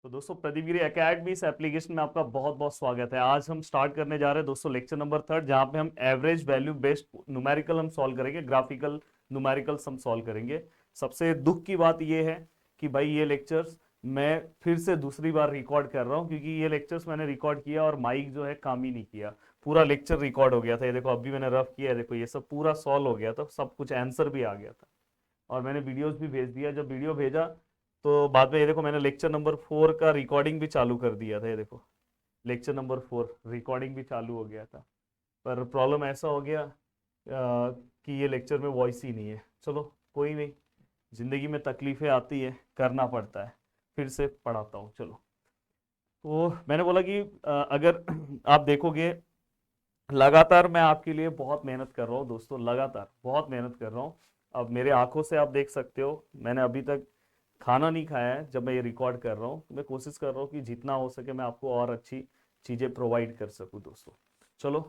तो दोस्तों प्रदीपगिरी एकेडमी इस एप्लीकेशन में आपका बहुत बहुत स्वागत है। आज हम स्टार्ट करने जा रहे हैं दोस्तों लेक्चर नंबर 3 जहां पे हम एवरेज वैल्यू बेस्ड न्यूमेरिकल हम सॉल्व करेंगे, ग्राफिकल न्यूमेरिकल्स हम सॉल्व करेंगे। सबसे दुख की बात यह है कि भाई ये लेक्चर्स मैं फिर से दूसरी बार रिकॉर्ड कर रहा हूँ, क्योंकि ये लेक्चर्स मैंने रिकॉर्ड किया और माइक जो है काम ही नहीं किया। पूरा लेक्चर रिकॉर्ड हो गया था, ये देखो अभी मैंने रफ किया है, देखो ये सब पूरा सॉल्व हो गया था, सब कुछ आंसर भी आ गया था और मैंने वीडियोस भी भेज दिया। जब वीडियो भेजा तो बाद में ये देखो मैंने लेक्चर नंबर 4 का रिकॉर्डिंग भी चालू कर दिया था। ये देखो लेक्चर नंबर 4 रिकॉर्डिंग भी चालू हो गया था, पर प्रॉब्लम ऐसा हो गया कि ये लेक्चर में वॉइस ही नहीं है। चलो कोई नहीं, जिंदगी में तकलीफें आती है, करना पड़ता है। फिर से पढ़ाता हूँ। चलो, तो मैंने बोला कि अगर आप देखोगे, लगातार मैं आपके लिए बहुत मेहनत कर रहा हूँ दोस्तों, लगातार बहुत मेहनत कर रहा हूँ। अब मेरे आंखों से आप देख सकते हो, मैंने अभी तक खाना नहीं खाया है जब मैं ये रिकॉर्ड कर रहा हूँ। तो मैं कोशिश कर रहा हूँ कि जितना हो सके मैं आपको और अच्छी चीज़ें प्रोवाइड कर सकूँ दोस्तों। चलो,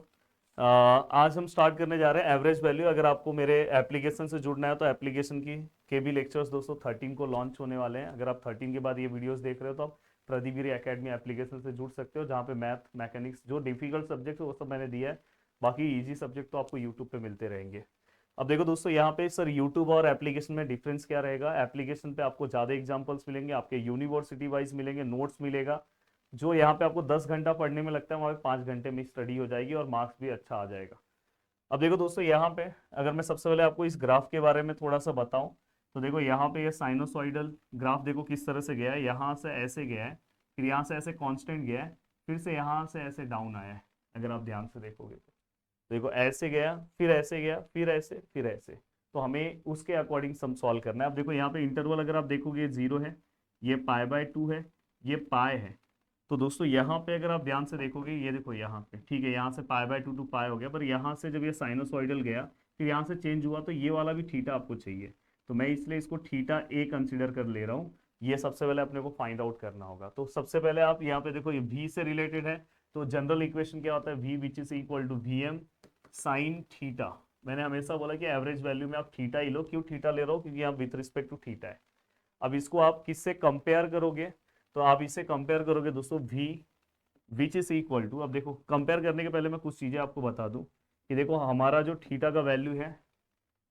आज हम स्टार्ट करने जा रहे हैं एवरेज वैल्यू। अगर आपको मेरे एप्लीकेशन से जुड़ना है तो एप्लीकेशन की के भी लेक्चर्स दोस्तों 13 को लॉन्च होने वाले हैं। अगर आप 13 के बाद ये वीडियोस देख रहे हो तो आप प्रदीपगिरी एकेडमी एप्लीकेशन से जुड़ सकते हो, जहाँ पे मैथ, मैकेनिक्स, जो डिफिकल्ट सब्जेक्ट है वो सब मैंने दिया है। बाकी इजी सब्जेक्ट तो आपको यूट्यूब पे मिलते रहेंगे। अब देखो दोस्तों, यहाँ पे सर यूट्यूब और एप्लीकेशन में डिफरेंस क्या रहेगा। एप्लीकेशन पे आपको ज़्यादा एग्जांपल्स मिलेंगे, आपके यूनिवर्सिटी वाइज मिलेंगे, नोट्स मिलेगा। जो यहाँ पे आपको 10 घंटा पढ़ने में लगता है, वहाँ पे 5 घंटे में स्टडी हो जाएगी और मार्क्स भी अच्छा आ जाएगा। अब देखो दोस्तों, यहाँ पे अगर मैं सबसे पहले आपको इस ग्राफ के बारे में थोड़ा सा बताऊं, तो देखो यहाँ पे ये साइनोसॉइडल ग्राफ देखो किस तरह से गया है। यहाँ से ऐसे गया है, फिर यहाँ से ऐसे कांस्टेंट गया है, फिर से यहाँ से ऐसे डाउन आया है। अगर आप ध्यान से देखोगे तो देखो ऐसे गया, फिर ऐसे गया, फिर ऐसे, फिर ऐसे। तो हमें उसके अकॉर्डिंग सम सॉल्व करना है। अब देखो यहाँ पे इंटरवल अगर आप देखोगे 0 है, ये पाई/2 है, ये पाई है। तो दोस्तों यहाँ पे अगर आप ध्यान से देखोगे, ये देखो यहाँ पे ठीक है, यहाँ से पाई/2 टू पाई हो गया, पर यहाँ से जब ये साइनोसॉइडल गया फिर यहाँ से चेंज हुआ, तो ये वाला भी थीटा आपको चाहिए। तो मैं इसलिए इसको थीटा ए कंसिडर कर ले रहा हूँ। ये सबसे पहले अपने को फाइंड आउट करना होगा। तो सबसे पहले आप यहाँ पे देखो, ये v से रिलेटेड है, तो जनरल इक्वेशन क्या होता है, v which is equal to V M sine theta. मैंने हमेशा बोला कि एवरेज वैल्यू में आप थीटा ही लो। क्यों थीटा ले रहा हो, क्योंकि यहाँ विथ रिस्पेक्ट टू थीटा है। अब इसको आप किससे कंपेयर करोगे, तो आप इसे कंपेयर करोगे दोस्तों v which is equal to. अब देखो, कंपेयर करने के पहले मैं कुछ चीजें आपको बता दूं कि देखो हमारा जो थीटा का वैल्यू है,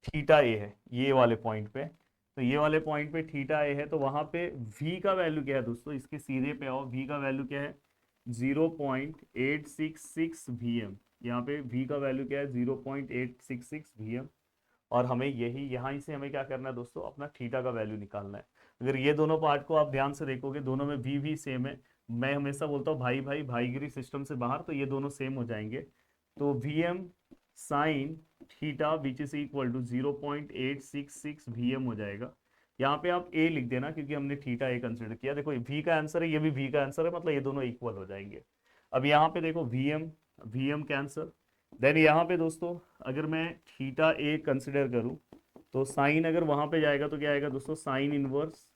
थीटा ए है ये वाले पॉइंट पे। तो ये वाले पॉइंट पे थीटा ए है, तो वहां पे v का वैल्यू क्या है दोस्तों, इसके सीधे पे आओ। v का वैल्यू क्या है, 0.866 vm। यहाँ पे v का वैल्यू क्या है, 0.866 vm। और हमें यही यहाँ से हमें क्या करना है दोस्तों, अपना थीटा का वैल्यू निकालना है। अगर ये दोनों पार्ट को आप ध्यान से देखोगे, दोनों में v सेम है। मैं हमेशा बोलता हूँ भाई भाई भाईगिरी सिस्टम से बाहर, तो ये दोनों सेम हो जाएंगे। तो V M sine theta which is equal to 0.866 vm हो जाएगा। यहाँ पे आप a लिख देना, क्योंकि हमने थीटा a कंसिडर किया। देखो v का आंसर है, ये भी v का आंसर है, मतलब ये दोनों इक्वल हो जाएंगे। अब यहाँ पे देखो vm कैंसर। देन यहाँ पे दोस्तों अगर मैं थीटा ए कंसिडर करूँ, तो साइन अगर वहां पे जाएगा तो क्या आएगा दोस्तों, साइन इनवर्स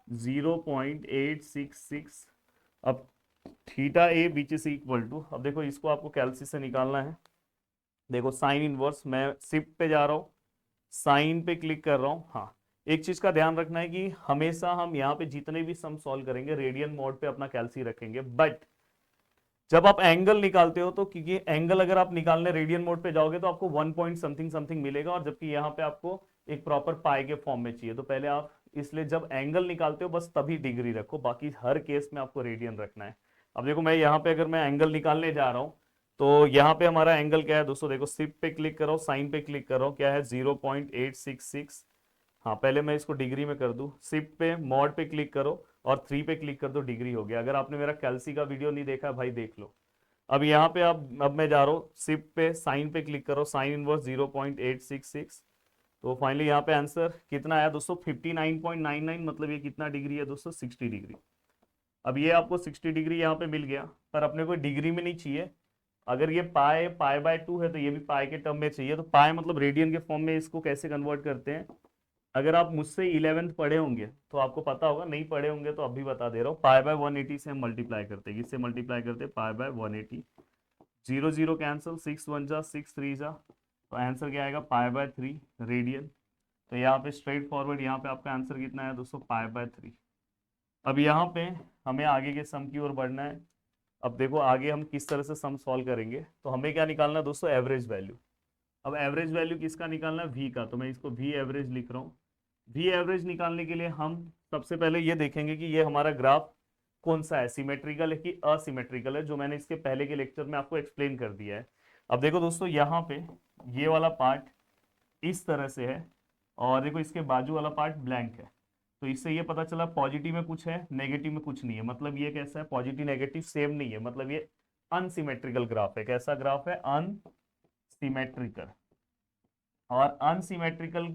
0.866। अब theta A which is equal to, अब देखो इसको आपको कैलसी से निकालना है। देखो साइन इनवर्स, मैं शिफ्ट पे जा रहा हूँ, साइन पे क्लिक कर रहा हूँ। हाँ, एक चीज का ध्यान रखना है कि हमेशा हम यहाँ पे जितने भी सम सॉल्व करेंगे रेडियन मोड पे अपना कैलसी रखेंगे। बट जब आप एंगल निकालते हो, तो क्योंकि एंगल अगर आप निकालने रेडियन मोड पे जाओगे तो आपको 1 पॉइंट समथिंग समथिंग मिलेगा, और जबकि यहाँ पे आपको एक प्रॉपर पाई के फॉर्म में चाहिए। तो पहले आप, इसलिए जब एंगल निकालते हो बस तभी डिग्री रखो, बाकी हर केस में आपको रेडियन रखना है। अब देखो मैं यहाँ पे अगर मैं एंगल निकालने जा रहा हूँ, तो यहाँ पे हमारा एंगल क्या है दोस्तों, देखो शिफ्ट पे क्लिक करो, साइन पे क्लिक करो, क्या है 0.866। हाँ, पहले मैं इसको डिग्री में कर दूं, शिफ्ट पे मॉड पे क्लिक करो और 3 पे क्लिक कर दो, डिग्री हो गया। अगर आपने मेरा कैलसी का वीडियो नहीं देखा भाई देख लो। अब यहाँ पे अब मैं जा रहा हूँ शिफ्ट पे, साइन पे क्लिक करो, साइन इनवर्स 0.866। तो फाइनली यहाँ पे आंसर कितना आया दोस्तों, 59.99। मतलब ये कितना डिग्री है दोस्तों, 60 डिग्री। अब ये आपको 60 डिग्री यहाँ पे मिल गया, पर अपने को डिग्री में नहीं चाहिए। अगर ये पाई/2 है तो ये भी पाई के टर्म में चाहिए। तो पाई मतलब रेडियन के फॉर्म में इसको कैसे कन्वर्ट करते हैं, अगर आप मुझसे 11th पढ़े होंगे तो आपको पता होगा, नहीं पढ़े होंगे तो अभी बता दे रहा हूँ। पाई/180 से हम मल्टीप्लाई करते हैं, इससे मल्टीप्लाई करते हैं पाई/180। 0 0 कैंसिल, 6 1 जा 6 3 जा, तो आंसर क्या आएगा, पाई/3 रेडियन। तो यहाँ पे स्ट्रेट फॉरवर्ड यहाँ पे आपका आंसर कितना है दोस्तों, पाई/3। अब यहाँ पे हमें आगे के सम की ओर बढ़ना है। अब देखो आगे हम किस तरह से सम सॉल्व करेंगे, तो हमें क्या निकालना है दोस्तों, एवरेज वैल्यू। अब एवरेज वैल्यू किसका निकालना है, वी का, तो मैं इसको वी एवरेज लिख रहा हूँ। वी एवरेज निकालने के लिए हम सबसे पहले ये देखेंगे कि ये हमारा ग्राफ कौन सा है, सिमेट्रिकल है कि असिमेट्रिकल है, जो मैंने इसके पहले के लेक्चर में आपको एक्सप्लेन कर दिया है। अब देखो दोस्तों यहाँ पे ये वाला पार्ट इस तरह से है, और देखो इसके बाजू वाला पार्ट ब्लैंक है। तो इससे ये पता चला पॉजिटिव में कुछ है, नेगेटिव में कुछ नहीं है। मतलब ये कैसा है, पॉजिटिव नेगेटिव सेम नहीं है, मतलब ये अनसिमेट्रिकल ग्राफ है। कैसा ग्राफ है, अनसिमेट्रिकल। और अनसिमेट्रिकल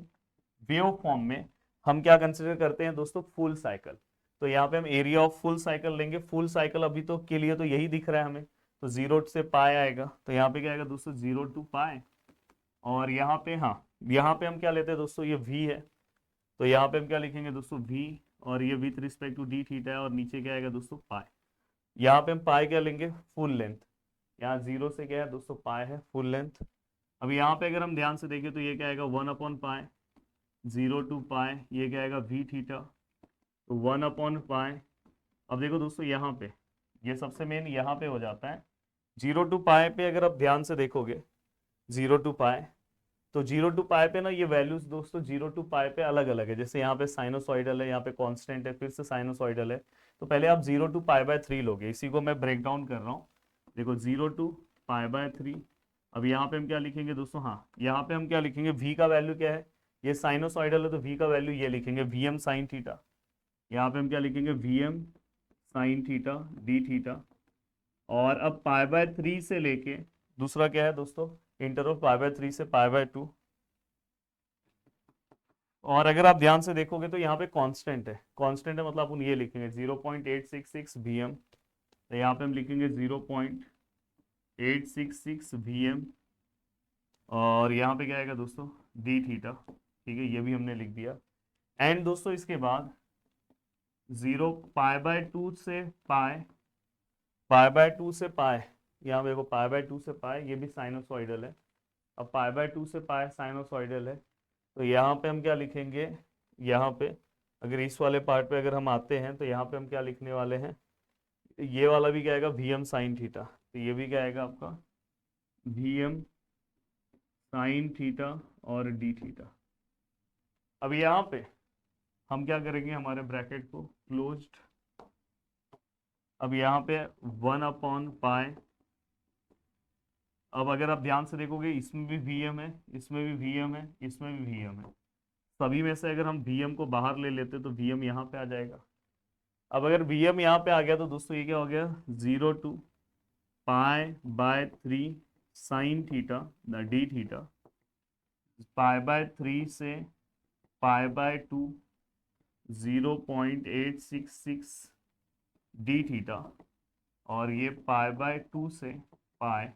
वेव फॉर्म में हम क्या कंसिडर करते हैं दोस्तों, फुल साइकिल। तो यहाँ पे हम एरिया ऑफ फुल साइकिल लेंगे। फुल साइकिल अभी तो के लिए तो यही दिख रहा है हमें, तो जीरो से पाए आएगा, तो यहाँ पे क्या आएगा दोस्तों, 0 to π। और यहाँ पे, हाँ यहाँ पे हम क्या लेते हैं दोस्तों, ये v है, तो यहाँ पे हम क्या लिखेंगे दोस्तों, v, और ये with respect to D theta है, और नीचे क्या आएगा दोस्तों, पाई। यहाँ पे हम पाई क्या लेंगे, फुल लेंथ। यहाँ 0 से क्या है दोस्तों, पाई है फुल लेंथ। अब यहाँ पे अगर हम ध्यान से देखें तो ये क्या आएगा, 1/π, 0 to π, ये क्या आएगा वी थीटा, तो 1/π। अब देखो दोस्तों यहाँ पे ये सबसे मेन यहाँ पे हो जाता है 0 to π पे। अगर आप ध्यान से देखोगे 0 to π, तो 0 to π पे ना ये वैल्यूज दोस्तों 0 to π पे अलग अलग है। जैसे यहाँ पे साइनोसॉइडल है, यहाँ पे कांस्टेंट है, फिर से साइनोसॉइडल है। तो पहले आप 0 to π/3 लोगे, इसी को मैं ब्रेक डाउन कर रहा हूँ। देखो 0 to π/3। अब यहाँ पे हम क्या लिखेंगे दोस्तों, हाँ यहाँ पे हम क्या लिखेंगे, v का वैल्यू क्या है, ये साइनोसॉइडल है तो v का वैल्यू ये लिखेंगे vm साइन थीटा। यहाँ पे हम क्या लिखेंगे, vm sign theta d theta. और अब π/3 से लेके दूसरा क्या है दोस्तों, इंटरवल π/3 से π/2। और अगर आप ध्यान से देखोगे तो यहाँ पे कांस्टेंट है, कांस्टेंट है मतलब अपन ये लिखेंगे 0.866 vm, तो यहाँ पे हम लिखेंगे 0.866 vm। और यहाँ पे क्या आएगा दोस्तों, डी थीटा, ठीक है, ये भी हमने लिख दिया। एंड दोस्तों इसके बाद 0 π/2 से पाए, π/2 से पाए, यहाँ देखो π/2 से पाए, ये भी साइनोसॉइडल है। अब π/2 से पाए साइनोसॉइडल है, तो यहाँ पे हम क्या लिखेंगे, यहाँ पे अगर इस वाले पार्ट पे अगर हम आते हैं तो यहाँ पे हम क्या लिखने वाले हैं, ये वाला भी क्या आएगा, vm साइन थीटा, तो ये भी क्या आएगा आपका vm साइन थीटा और डी थीटा। अब यहाँ पे हम क्या करेंगे, हमारे ब्रैकेट को क्लोज्ड। अब यहाँ पे 1/π। अब अगर आप ध्यान से देखोगे इसमें भी vm है, इसमें भी vm है, इसमें भी vm है। सभी में से अगर हम vm को बाहर ले लेते तो vm यहाँ पे आ जाएगा। अब अगर vm यहाँ पे आ गया तो दोस्तों ये क्या हो गया, 0 to π/3 sine theta d theta, π/3 से π/2 0.866 डी थीटा, और ये π/2 से pi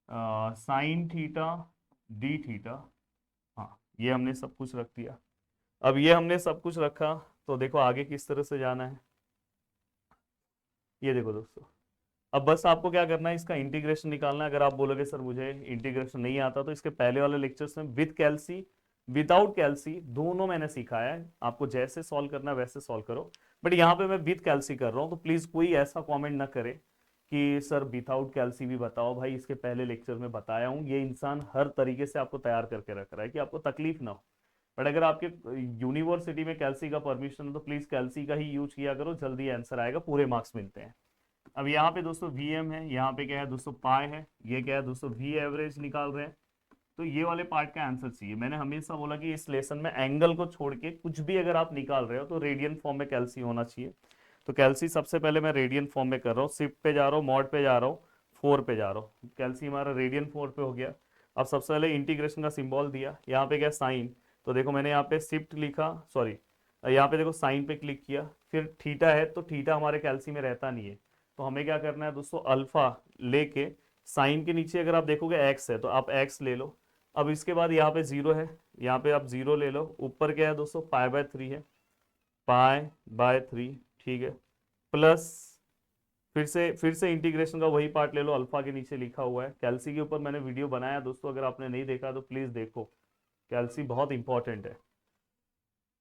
sine theta d theta. हाँ ये हमने सब कुछ रख दिया। अब ये हमने सब कुछ रखा, तो देखो आगे किस तरह से जाना है। ये देखो दोस्तों, अब बस आपको क्या करना है, इसका इंटीग्रेशन निकालना है। अगर आप बोलोगे सर मुझे इंटीग्रेशन नहीं आता, तो इसके पहले वाले लेक्चर्स में विद कैल्सी विदाउट कैल्सी दोनों मैंने सिखाया है, आपको जैसे सॉल्व करना है वैसे सॉल्व करो। बट यहाँ पे मैं विद कैल्सी कर रहा हूँ, तो प्लीज कोई ऐसा कमेंट ना करे कि सर विदाउट कैल्सी भी बताओ। भाई इसके पहले लेक्चर में बताया हूँ, ये इंसान हर तरीके से आपको तैयार करके रख रहा है कि आपको तकलीफ ना हो। बट अगर आपके यूनिवर्सिटी में कैल्सी का परमिशन है तो प्लीज कैल्सी का ही यूज किया करो, जल्दी आंसर आएगा, पूरे मार्क्स मिलते हैं। अब यहाँ पे दोस्तों vm है, यहाँ पे क्या है दोस्तों पाई है, ये क्या है दोस्तों v एवरेज निकाल रहे हैं। तो ये वाले पार्ट का आंसर चाहिए। मैंने हमेशा बोला कि इस लेसन में एंगल को छोड़ के कुछ भी अगर आप निकाल रहे हो तो रेडियन फॉर्म में कैल्सी होना चाहिए। तो कैल्सी सबसे पहले मैं रेडियन फॉर्म में कर रहा हूँ, शिफ्ट पे जा रहा हूँ, मॉड पे जा रहा हूँ, 4 पे जा रहा हूँ। कैल्सी हमारा रेडियन 4 पे हो गया। अब सबसे पहले इंटीग्रेशन का सिंबल दिया, यहाँ पे क्या साइन, तो देखो मैंने यहाँ पे शिफ्ट लिखा, सॉरी यहाँ पे देखो साइन पे क्लिक किया, फिर थीटा है तो थीटा हमारे कैल्सी में रहता नहीं है, तो हमें क्या करना है दोस्तों, अल्फा लेके साइन के नीचे अगर आप देखोगे एक्स है तो आप एक्स ले लो। अब इसके बाद यहाँ पे 0 है, यहाँ पे आप 0 ले लो। ऊपर क्या है दोस्तों, π/3 है, π/3, ठीक है, प्लस फिर से इंटीग्रेशन का वही पार्ट ले लो, अल्फा के नीचे लिखा हुआ है। कैल्सी के ऊपर मैंने वीडियो बनाया दोस्तों, अगर आपने नहीं देखा तो प्लीज देखो, कैल्सी बहुत इंपॉर्टेंट है।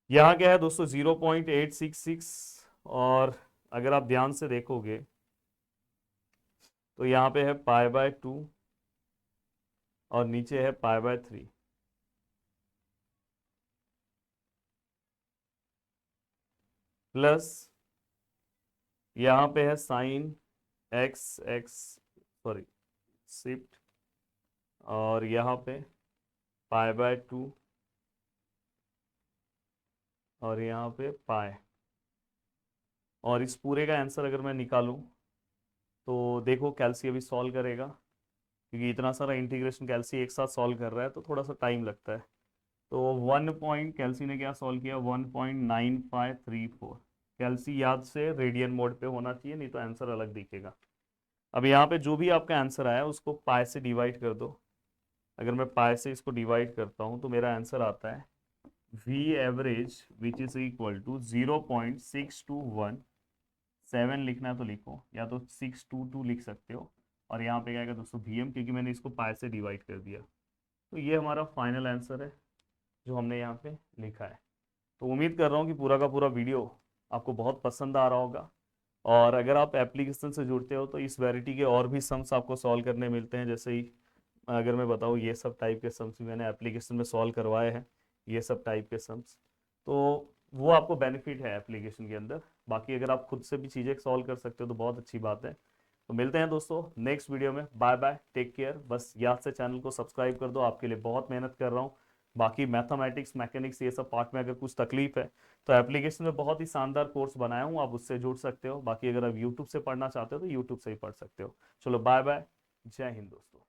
यहाँ क्या है दोस्तों 0.866 और अगर आप ध्यान से देखोगे तो यहाँ पे है π/2 और नीचे है π/3। प्लस यहाँ पे है साइन x सॉरी शिफ्ट, और यहाँ पे π/2 और यहाँ पे पाए। और इस पूरे का आंसर अगर मैं निकालूं तो देखो कैल्सी अभी सॉल्व करेगा, क्योंकि इतना सारा इंटीग्रेशन कैल्सी एक साथ सॉल्व कर रहा है तो थोड़ा सा टाइम लगता है। तो 1 पॉइंट कैल्सी ने क्या सॉल्व किया, 1.9534। कैल्सी याद से रेडियन मोड पे होना चाहिए, नहीं तो आंसर अलग दिखेगा। अब यहाँ पे जो भी आपका आंसर आया उसको पाई से डिवाइड कर दो। अगर मैं पाई से इसको डिवाइड करता हूँ तो मेरा आंसर आता है V average which is equal to 0.621। 7 लिखना है तो लिखो, या तो 622 लिख सकते हो। और यहाँ पे क्या आएगा दोस्तों VM, क्योंकि मैंने इसको पाई से डिवाइड कर दिया। तो ये हमारा फाइनल आंसर है जो हमने यहाँ पे लिखा है। तो उम्मीद कर रहा हूँ कि पूरा का पूरा वीडियो आपको बहुत पसंद आ रहा होगा। और अगर आप एप्लीकेशन से जुड़ते हो तो इस वैरायटी के और भी सम्स आपको सॉल्व करने मिलते हैं। जैसे ही अगर मैं बताऊँ, ये सब टाइप के सम्स भी मैंने एप्लीकेशन में सॉल्व करवाए हैं, ये सब टाइप के सम्स। तो वो आपको बेनिफिट है एप्लीकेशन के अंदर। बाकी अगर आप खुद से भी चीज़ें सॉल्व कर सकते हो तो बहुत अच्छी बात है। तो मिलते हैं दोस्तों नेक्स्ट वीडियो में। Bye bye, take care. बस याद से चैनल को सब्सक्राइब कर दो, आपके लिए बहुत मेहनत कर रहा हूँ। बाकी मैथमेटिक्स, मैकेनिक्स, ये सब पार्ट में अगर कुछ तकलीफ है तो एप्लीकेशन में बहुत ही शानदार कोर्स बनाया हूँ, आप उससे जुड़ सकते हो। बाकी अगर आप यूट्यूब से पढ़ना चाहते हो तो यूट्यूब से ही पढ़ सकते हो। चलो बाय बाय, जय हिंद दोस्तों।